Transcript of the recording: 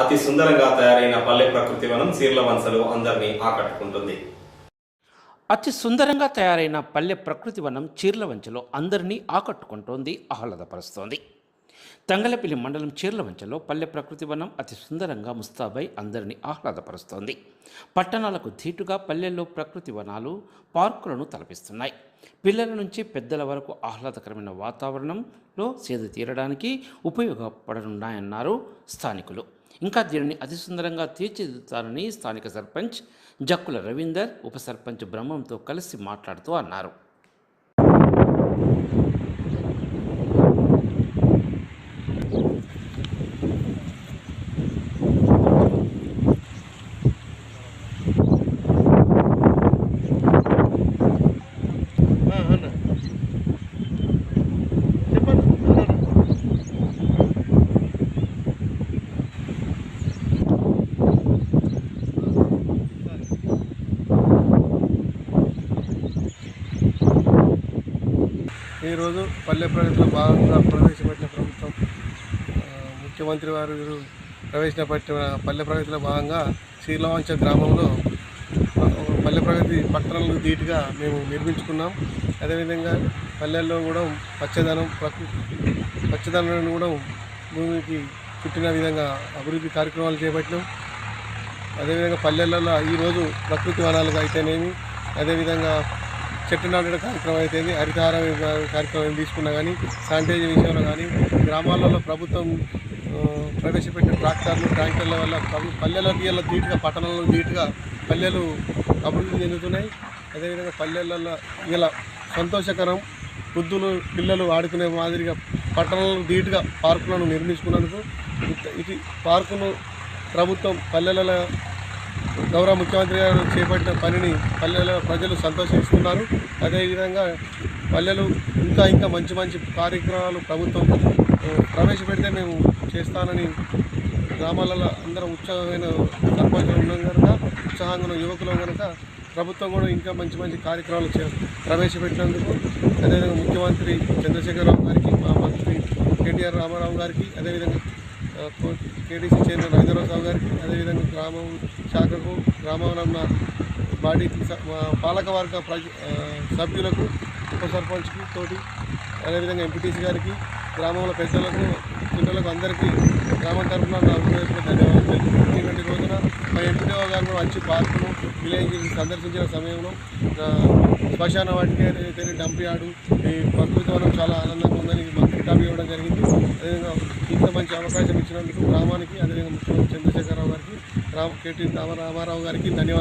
అతి సుందరంగా తయారైన పల్లె ప్రకృతి వనం చీర్లవంచలు అందరినీ ఆకట్టుకుంటుంది. అతి సుందరంగా తయారైన పల్లె ప్రకృతి వనం చీర్లవంచలో అందరినీ ఆకట్టుకుంటోంది, ఆహ్లాదపరుస్తోంది. తంగలపల్లి మండలం చీర్లవంచలో పల్లె ప్రకృతి వనం అతి సుందరంగా ముస్తాబై అందరినీ ఆహ్లాదపరుస్తోంది. పట్టణాలకు ధీటుగా పల్లెల్లో ప్రకృతి వనాలు, పార్కులను తలపిస్తున్నాయి. పిల్లల నుంచి పెద్దల వరకు ఆహ్లాదకరమైన వాతావరణంలో సేద తీరడానికి ఉపయోగపడనున్నాయన్నారు స్థానికులు. ఇంకా దీనిని అతి సుందరంగా తీర్చిదిద్దుతారని స్థానిక సర్పంచ్ జక్కుల రవీందర్, ఉప సర్పంచ్ బ్రహ్మంతో కలిసి మాట్లాడుతూ అన్నారు. ఈరోజు పల్లె ప్రగతిలో భాగంగా ప్రవేశపెట్టిన ప్రభుత్వం ముఖ్యమంత్రి వారు ప్రవేశపెట్టిన పల్లె ప్రగతిలో భాగంగా చీర్లవంచ గ్రామంలో పల్లె ప్రగతి పట్టణాలకు ధీటుగా మేము నిర్మించుకున్నాం. అదేవిధంగా పల్లెల్లో కూడా పచ్చదనాన్ని కూడా భూమికి చుట్టిన విధంగా అభివృద్ధి కార్యక్రమాలు చేపట్టినాం. అదేవిధంగా పల్లెలలో ఈరోజు ప్రకృతి వనాలుగా అయితేనేమి, అదేవిధంగా చెట్టు నాటడం కార్యక్రమం అయితే, హరితహార కార్యక్రమం తీసుకున్నా కానీ, శానిటైజర్ విషయంలో కానీ, గ్రామాలలో ప్రభుత్వం ప్రవేశపెట్టిన ట్రాక్టర్ల వల్ల పల్లెలకి ఇలా ధీటుగా, పట్టణాలలో ధీటుగా పల్లెలు అభివృద్ధి చెందుతున్నాయి. అదేవిధంగా పల్లెలలో ఇలా సంతోషకరం, వృద్ధులు పిల్లలు ఆడుకునే మాదిరిగా పట్టణాలలో ధీటుగా పార్కులను నిర్మించుకున్నందుకు ఇది పార్కును ప్రభుత్వం పల్లెలలో గౌరవ ముఖ్యమంత్రి గారు చేపట్టిన పనిని పల్లెల ప్రజలు సంతోషిస్తున్నారు. అదేవిధంగా పల్లెలు ఇంకా మంచి మంచి కార్యక్రమాలు ప్రభుత్వం ప్రవేశపెడితే మేము చేస్తానని గ్రామాలలో అందరం ఉత్సాహమైన సర్పంచులు ఉన్నాం కనుక, ఉత్సాహంగా ఉన్న యువకులు కనుక ప్రభుత్వం కూడా ఇంకా మంచి మంచి కార్యక్రమాలు ప్రవేశపెట్టినందుకు అదేవిధంగా ముఖ్యమంత్రి చంద్రశేఖరరావు గారికి, మా మంత్రి కేటీఆర్ రామారావు గారికి, అదేవిధంగా కేడీసీ చైర్మన్ హైదరాబాద్ గారికి, అదేవిధంగా గ్రామం శాఖకు, గ్రామంలో ఉన్న బాడీకి, పాలకవర్గ సభ్యులకు, ఉప సర్పంచ్కి తోటి, అదేవిధంగా ఎంపీటీసీ గారికి, గ్రామంలో పెద్దలకు, పిల్లలకు అందరికీ గ్రామం తరఫున నా హృదయపూర్వక ధన్యవాదాలు. ఇటువంటి రోజున మా ఎంపీడీఓ గారు వచ్చి పార్కును విలేజ్ సందర్శించిన సమయంలో శ్మశాన వాటికి అయితే డంప్ యార్డు, ఈ ప్రకృతి వనం చాలా ఆనందంగా ఉందని మాకు కితాబు ఇవ్వడం జరిగింది. అదేవిధంగా ఇంత మంచి అవకాశం ఇచ్చినందుకు గ్రామానికి, అదేవిధంగా ముఖ్యమంత్రి చంద్రశేఖరరావు గారికి, కేటీ రామారావు గారికి ధన్యవాదాలు.